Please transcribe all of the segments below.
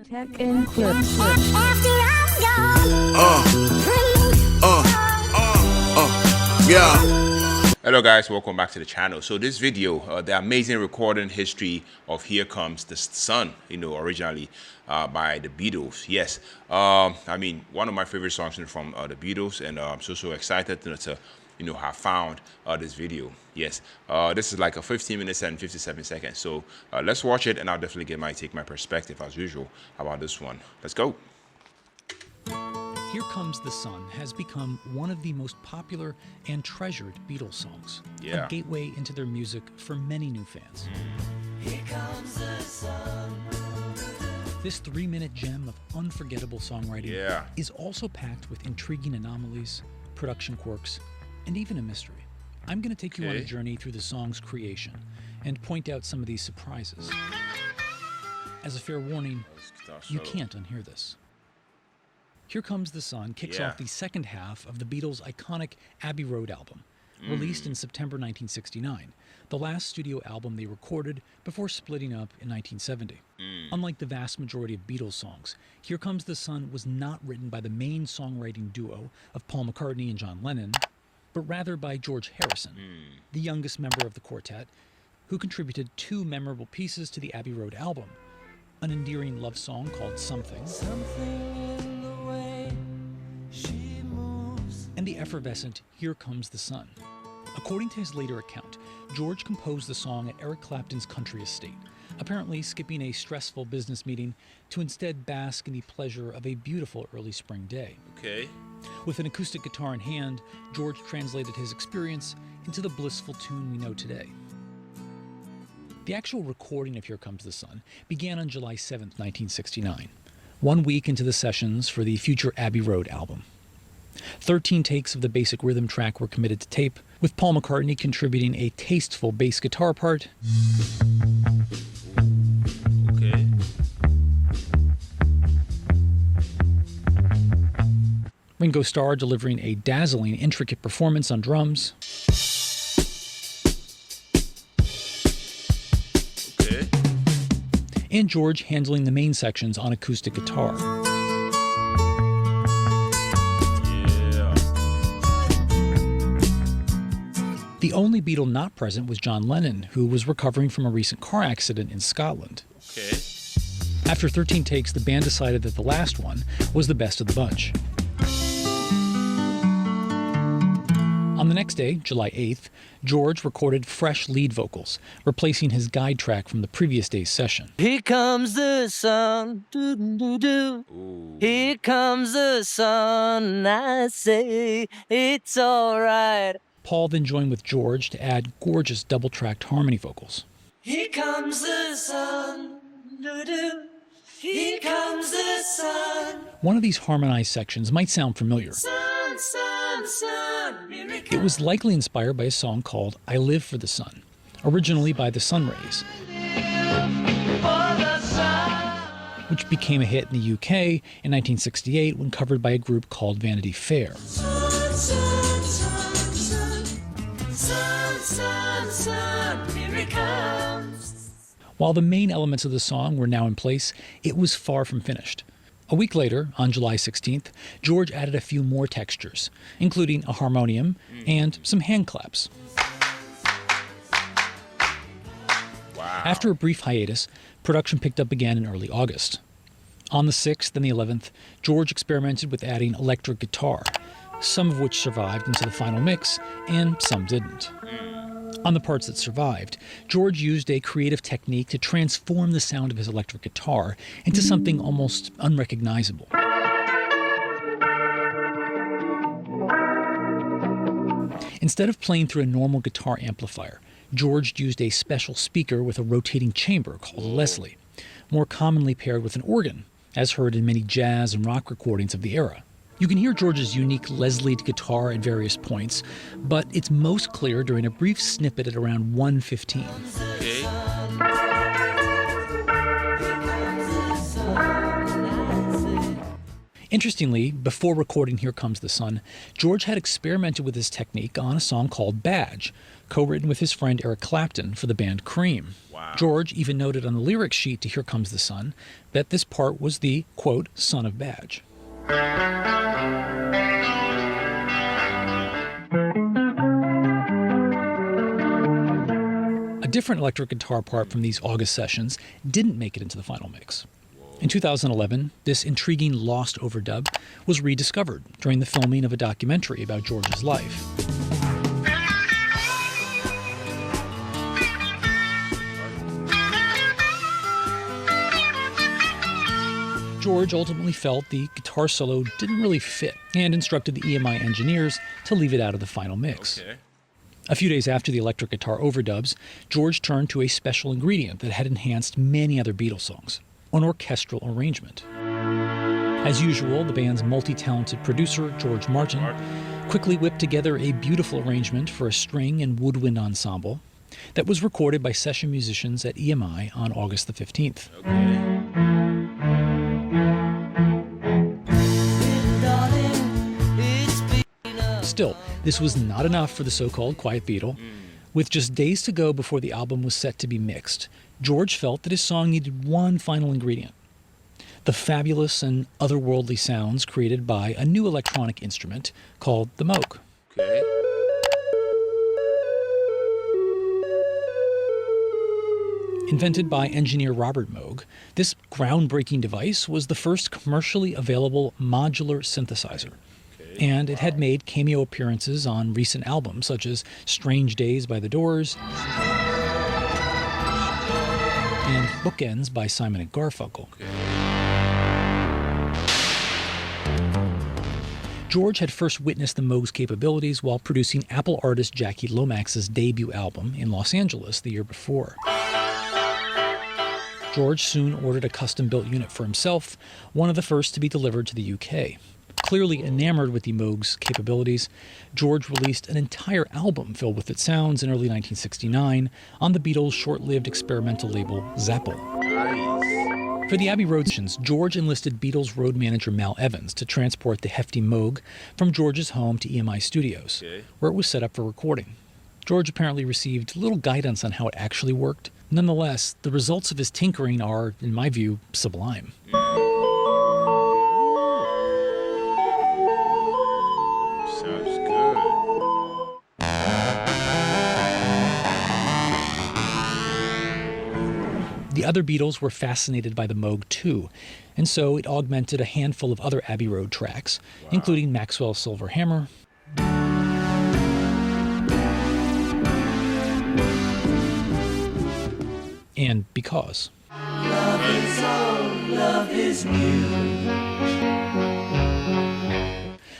Tech and clips. Yeah. Hello guys, welcome back to the channel. So this video, the amazing recording history of Here Comes the Sun, originally by the Beatles. Yes, I mean, one of my favorite songs from the Beatles, and I'm so excited to have found this video. Yes, this is like a 15 minutes and 57 seconds. So let's watch it, and I'll definitely take my perspective as usual about this one. Let's go. Here Comes the Sun has become one of the most popular and treasured Beatles songs, a gateway into their music for many new fans. Here comes the sun. This 3-minute gem of unforgettable songwriting is also packed with intriguing anomalies, production quirks, and even a mystery. I'm going to take you on a journey through the song's creation and point out some of these surprises. As a fair warning, you can't unhear this. Here Comes the Sun kicks off the second half of the Beatles' iconic Abbey Road album, released in September 1969, the last studio album they recorded before splitting up in 1970. Unlike the vast majority of Beatles songs, Here Comes the Sun was not written by the main songwriting duo of Paul McCartney and John Lennon, but rather by George Harrison, the youngest member of the quartet, who contributed 2 memorable pieces to the Abbey Road album, an endearing love song called Something, and the effervescent Here Comes the Sun. According to his later account, George composed the song at Eric Clapton's country estate, apparently skipping a stressful business meeting to instead bask in the pleasure of a beautiful early spring day. With an acoustic guitar in hand, George translated his experience into the blissful tune we know today. The actual recording of Here Comes the Sun began on July 7, 1969, 1 week into the sessions for the future Abbey Road album. 13 takes of the basic rhythm track were committed to tape, with Paul McCartney contributing a tasteful bass guitar part, Ringo Starr delivering a dazzling, intricate performance on drums, and George handling the main sections on acoustic guitar. The only Beatle not present was John Lennon, who was recovering from a recent car accident in Scotland. After 13 takes, the band decided that the last one was the best of the bunch. On the next day, July 8th, George recorded fresh lead vocals, replacing his guide track from the previous day's session. Here comes the sun, doo-doo-doo. Here comes the sun, I say it's all right. Paul then joined with George to add gorgeous double-tracked harmony vocals. Here comes the sun, doo-doo. Here comes the sun. One of these harmonized sections might sound familiar. Sun, sun, sun, here it comes. It was likely inspired by a song called I Live for the Sun, originally by the Sunrays, which became a hit in the UK in 1968 when covered by a group called Vanity Fair. Sun, sun, sun, sun, sun, sun, here it comes. While the main elements of the song were now in place, it was far from finished. A week later, on July 16th, George added a few more textures, including a harmonium and some hand claps. After a brief hiatus, production picked up again in early August. On the 6th and the 11th, George experimented with adding electric guitar, some of which survived into the final mix, and some didn't. On the parts that survived, George used a creative technique to transform the sound of his electric guitar into something almost unrecognizable. Instead of playing through a normal guitar amplifier, George used a special speaker with a rotating chamber called a Leslie, more commonly paired with an organ, as heard in many jazz and rock recordings of the era. You can hear George's unique Leslie'd guitar at various points, but it's most clear during a brief snippet at around 1:15. Interestingly, before recording Here Comes the Sun, George had experimented with this technique on a song called Badge, co-written with his friend Eric Clapton for the band Cream. Wow. George even noted on the lyric sheet to Here Comes the Sun that this part was the, quote, son of Badge. A different electric guitar part from these August sessions didn't make it into the final mix. In 2011, this intriguing lost overdub was rediscovered during the filming of a documentary about George's life. George ultimately felt the guitar solo didn't really fit and instructed the EMI engineers to leave it out of the final mix. Okay. A few days after the electric guitar overdubs, George turned to a special ingredient that had enhanced many other Beatles songs: an orchestral arrangement. As usual, the band's multi-talented producer, George Martin, quickly whipped together a beautiful arrangement for a string and woodwind ensemble that was recorded by session musicians at EMI on August the 15th. Okay. Still, this was not enough for the so-called Quiet Beatle. With just days to go before the album was set to be mixed, George felt that his song needed one final ingredient: the fabulous and otherworldly sounds created by a new electronic instrument called the Moog. Okay. Invented by engineer Robert Moog, this groundbreaking device was the first commercially available modular synthesizer. And it had made cameo appearances on recent albums such as Strange Days by The Doors and Bookends by Simon & Garfunkel. George had first witnessed the Moog's capabilities while producing Apple artist Jackie Lomax's debut album in Los Angeles the year before. George soon ordered a custom-built unit for himself, one of the first to be delivered to the UK. Clearly enamored with the Moog's capabilities, George released an entire album filled with its sounds in early 1969 on the Beatles' short-lived experimental label Zapple. Nice. For the Abbey Road sessions, George enlisted Beatles road manager Mal Evans to transport the hefty Moog from George's home to EMI Studios, where it was set up for recording. George apparently received little guidance on how it actually worked. Nonetheless, the results of his tinkering are, in my view, sublime. The other Beatles were fascinated by the Moog too, and so it augmented a handful of other Abbey Road tracks, including Maxwell's Silver Hammer, and Because. Love is old, love is new.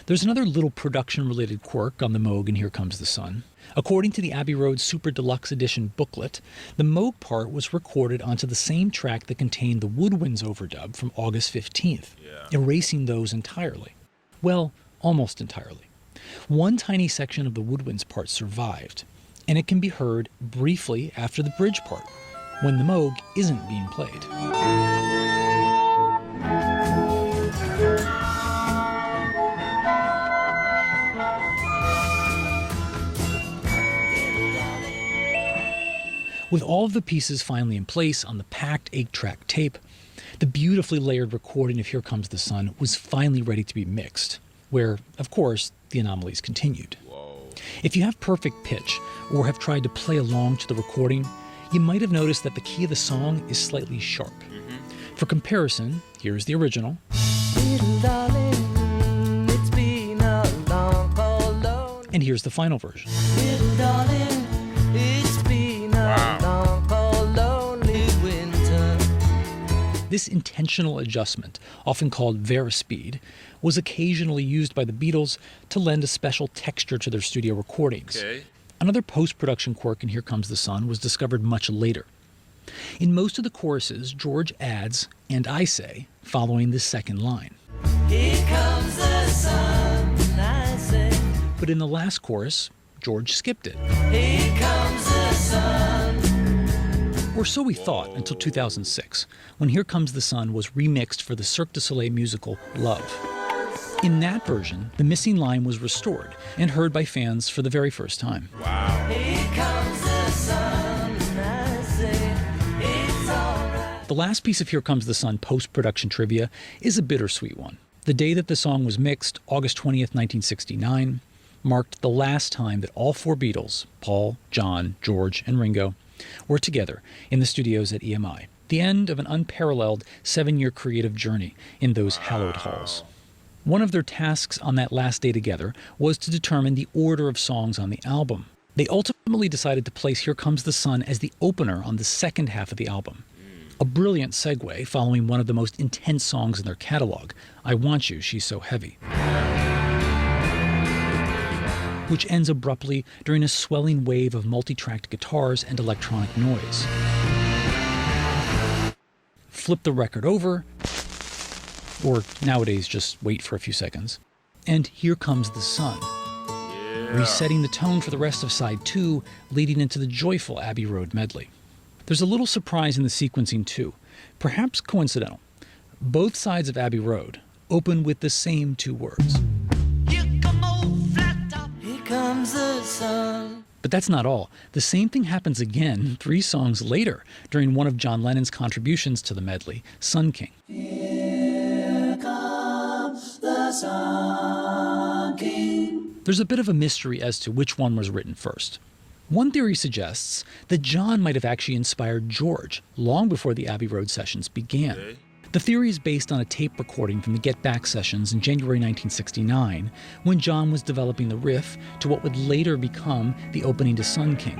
There's another little production-related quirk on the Moog in Here Comes the Sun. According to the Abbey Road Super Deluxe Edition booklet, the Moog part was recorded onto the same track that contained the woodwinds overdub from August 15th, erasing those entirely. Well, almost entirely. One tiny section of the woodwinds part survived, and it can be heard briefly after the bridge part, when the Moog isn't being played. With all of the pieces finally in place on the packed 8-track tape, the beautifully layered recording of Here Comes the Sun was finally ready to be mixed, where, of course, the anomalies continued. If you have perfect pitch or have tried to play along to the recording, you might have noticed that the key of the song is slightly sharp. For comparison, here's the original. And here's the final version. This intentional adjustment, often called varispeed, was occasionally used by the Beatles to lend a special texture to their studio recordings. Another post-production quirk in Here Comes the Sun was discovered much later. In most of the choruses, George adds, "and I say," following the second line. Here comes the sun, I say. But in the last chorus, George skipped it. Here comes the sun. Or so we thought until 2006, when Here Comes the Sun was remixed for the Cirque du Soleil musical Love. In that version, the missing line was restored and heard by fans for the very first time. Here The last piece of Here Comes the Sun post-production trivia is a bittersweet one. The day that the song was mixed, August 20th, 1969, marked the last time that all four Beatles, Paul, John, George, and Ringo, were together in the studios at EMI. The end of an unparalleled 7-year creative journey in those hallowed halls. One of their tasks on that last day together was to determine the order of songs on the album. They ultimately decided to place Here Comes the Sun as the opener on the second half of the album. A brilliant segue following one of the most intense songs in their catalog, I Want You, She's So Heavy, which ends abruptly during a swelling wave of multi-tracked guitars and electronic noise. Flip the record over, or nowadays just wait for a few seconds, and Here Comes the Sun, resetting the tone for the rest of side 2, leading into the joyful Abbey Road medley. There's a little surprise in the sequencing too, perhaps coincidental. Both sides of Abbey Road open with the same 2 words. Here come old flat top, here comes the sun. But that's not all. The same thing happens again 3 songs later during one of John Lennon's contributions to the medley, Sun King. Here comes the Sun King. There's a bit of a mystery as to which one was written first. One theory suggests that John might have actually inspired George long before the Abbey Road sessions began. Okay. The theory is based on a tape recording from the Get Back sessions in January 1969, when John was developing the riff to what would later become the opening to Sun King.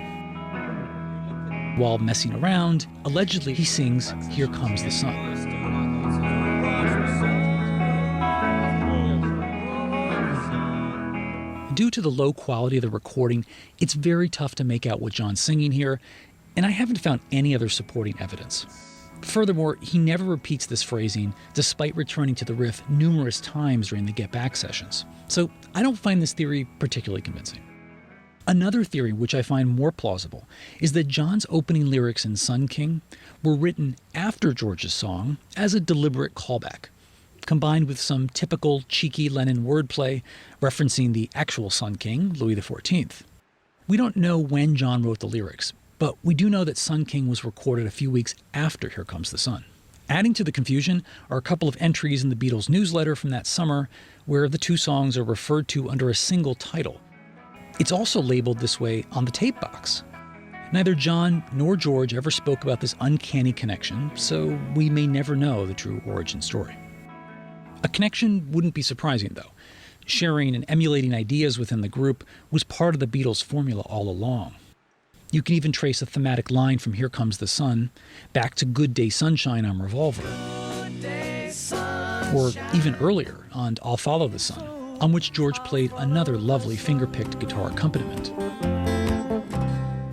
While messing around, allegedly he sings Here Comes the Sun. Due to the low quality of the recording, it's very tough to make out what John's singing here, and I haven't found any other supporting evidence. Furthermore, he never repeats this phrasing, despite returning to the riff numerous times during the Get Back sessions. So I don't find this theory particularly convincing. Another theory, which I find more plausible, is that John's opening lyrics in Sun King were written after George's song as a deliberate callback, combined with some typical cheeky Lennon wordplay referencing the actual Sun King, Louis XIV. We don't know when John wrote the lyrics, but we do know that Sun King was recorded a few weeks after Here Comes the Sun. Adding to the confusion are a couple of entries in the Beatles newsletter from that summer where the 2 songs are referred to under a single title. It's also labeled this way on the tape box. Neither John nor George ever spoke about this uncanny connection, so we may never know the true origin story. A connection wouldn't be surprising, though. Sharing and emulating ideas within the group was part of the Beatles' formula all along. You can even trace a thematic line from Here Comes the Sun back to Good Day Sunshine on Revolver, or even earlier on I'll Follow the Sun, on which George played another lovely finger-picked guitar accompaniment.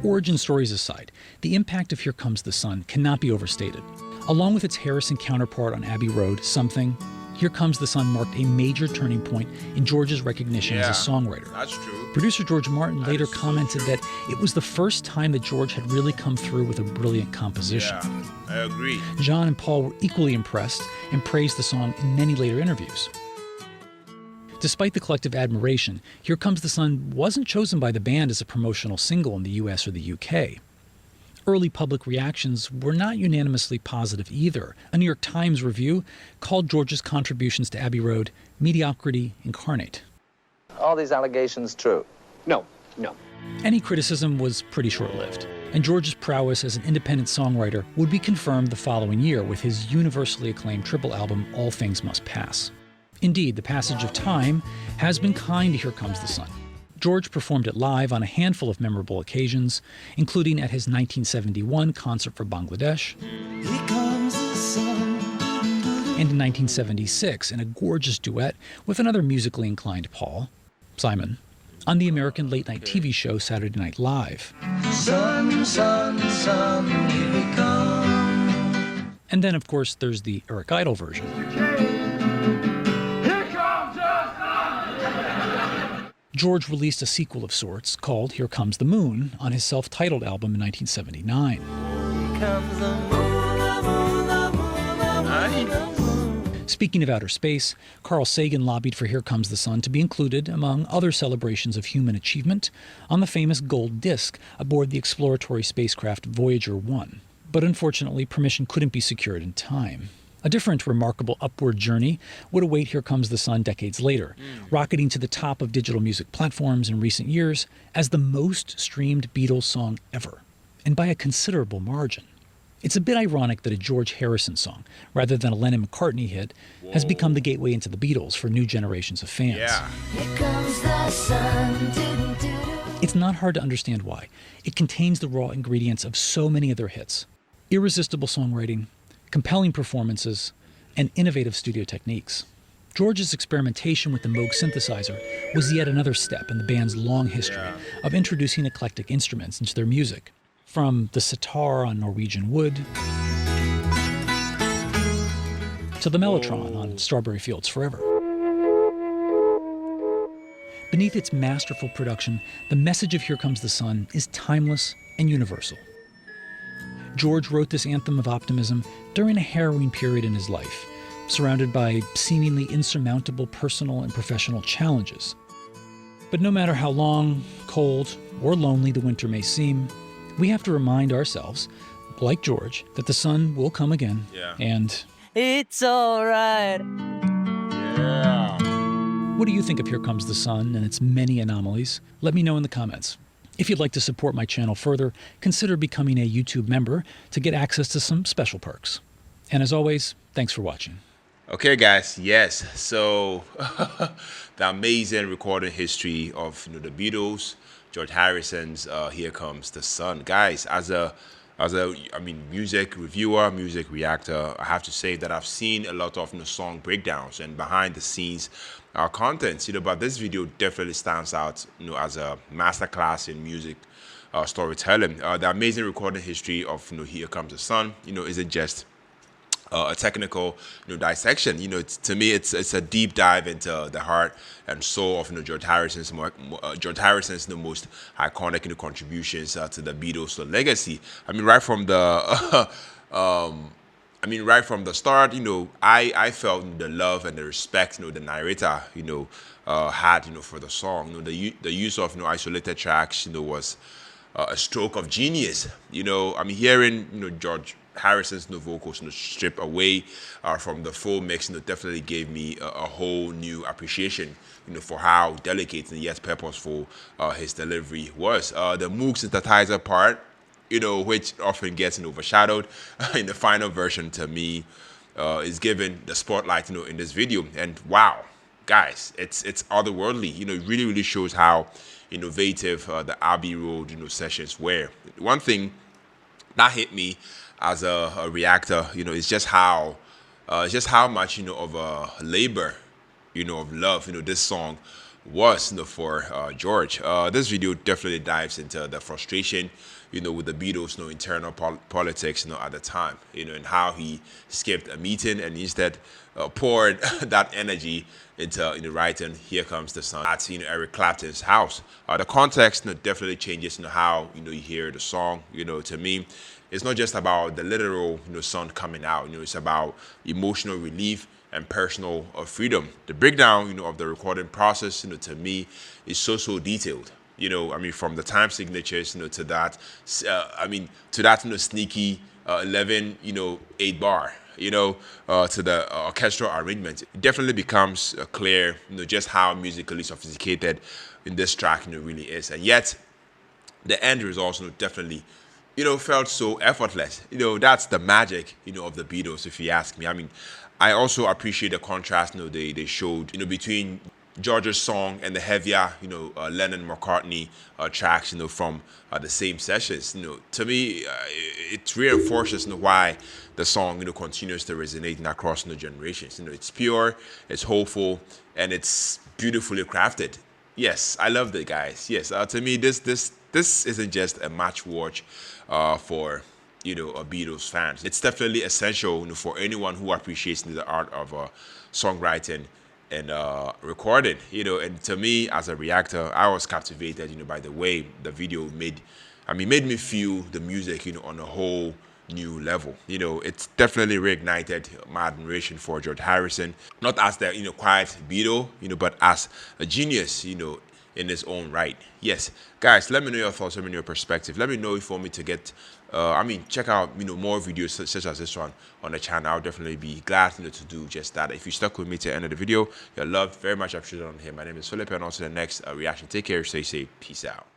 Origin stories aside, the impact of Here Comes the Sun cannot be overstated. Along with its Harrison counterpart on Abbey Road, Something, Here Comes the Sun marked a major turning point in George's recognition as a songwriter. That's true. Producer George Martin later commented that it was the first time that George had really come through with a brilliant composition. Yeah, I agree. John and Paul were equally impressed and praised the song in many later interviews. Despite the collective admiration, Here Comes the Sun wasn't chosen by the band as a promotional single in the US or the UK. Early public reactions were not unanimously positive either. A New York Times review called George's contributions to Abbey Road mediocrity incarnate. All these allegations true? No. Any criticism was pretty short-lived, and George's prowess as an independent songwriter would be confirmed the following year with his universally acclaimed triple album, All Things Must Pass. Indeed, the passage of time has been kind to Here Comes the Sun. George performed it live on a handful of memorable occasions, including at his 1971 concert for Bangladesh, Here comes the sun. and in 1976 in a gorgeous duet with another musically inclined Paul, Simon, on the American late-night TV show Saturday Night Live. Sun, sun, sun, here we come. And then, of course, there's the Eric Idle version. George released a sequel of sorts called Here Comes the Moon on his self-titled album in 1979. Speaking of outer space, Carl Sagan lobbied for Here Comes the Sun to be included, among other celebrations of human achievement, on the famous gold disc aboard the exploratory spacecraft Voyager 1. but unfortunately permission couldn't be secured in time. A different remarkable upward journey would await Here Comes the Sun decades later, rocketing to the top of digital music platforms in recent years as the most streamed Beatles song ever, and by a considerable margin. It's a bit ironic that a George Harrison song, rather than a Lennon-McCartney hit, has become the gateway into the Beatles for new generations of fans. Yeah. Here comes the sun. It's not hard to understand why. It contains the raw ingredients of so many of their hits. Irresistible songwriting, compelling performances, and innovative studio techniques. George's experimentation with the Moog synthesizer was yet another step in the band's long history of introducing eclectic instruments into their music, from the sitar on Norwegian Wood to the mellotron on Strawberry Fields Forever. Beneath its masterful production, the message of Here Comes the Sun is timeless and universal. George wrote this anthem of optimism during a harrowing period in his life, surrounded by seemingly insurmountable personal and professional challenges. But no matter how long, cold, or lonely the winter may seem, we have to remind ourselves, like George, that the sun will come again, and it's all right. Yeah. What do you think of Here Comes the Sun and its many anomalies? Let me know in the comments. If you'd like to support my channel further, consider becoming a YouTube member to get access to some special perks. And as always, thanks for watching. Okay, guys. Yes. So the amazing recording history of the Beatles, George Harrison's "Here Comes the Sun." Guys, as a music reviewer, music reactor, I have to say that I've seen a lot of song breakdowns and behind the scenes contents, but this video definitely stands out, as a masterclass in music storytelling. The amazing recording history of "Here Comes the Sun," isn't just a technical dissection. To me, it's a deep dive into the heart and soul of George Harrison's most iconic contributions to the Beatles legacy. Right from the right from the start, I felt the love and the respect the narrator had for the song. The use of isolated tracks was a stroke of genius. Hearing George Harrison's vocals strip away from the full mix definitely gave me a whole new appreciation for how delicate and yet purposeful his delivery was. The Moog synthesizer part, which often gets overshadowed in the final version, to me is given the spotlight in this video. And wow, guys, it's otherworldly. It really shows how innovative the Abbey Road sessions were. One thing that hit me as a reactor, is just how much of a labor of love this song was for George. This video definitely dives into the frustration with the Beatles internal politics at the time, and how he skipped a meeting and instead poured that energy into writing "Here Comes the Sun" at Eric Clapton's house. The context definitely changes how you hear the song. To me, it's not just about the literal sun coming out. It's about emotional relief and personal freedom. The breakdown of the recording process to me is so detailed. From the time signatures to that sneaky 11 8 bar to the orchestral arrangement. It definitely becomes clear just how musically sophisticated in this track really is. And yet the end results definitely felt so effortless. That's the magic of the Beatles, if you ask me. I also appreciate the contrast they showed between George's song and the heavier Lennon-McCartney tracks from the same sessions. To me, it reinforces why the song continues to resonate across generations. It's pure, it's hopeful, and it's beautifully crafted. Yes, I love it, guys. Yes, to me, this isn't just a match watch for a Beatles fans. It's definitely essential for anyone who appreciates the art of songwriting and recording. And to me, as a reactor, I was captivated by the way the video made me feel the music on a whole new level. It's definitely reignited my admiration for George Harrison, not as the quiet Beatle, but as a genius, in its own right. Yes, guys, let me know your thoughts, let me know your perspective. Let me know if you want me to get check out more videos such as this one on the channel. I'll definitely be glad to do just that. If you stuck with me to the end of the video, you're loved, very much appreciated on here. My name is Philip, and also the next reaction. Take care, stay safe, peace out.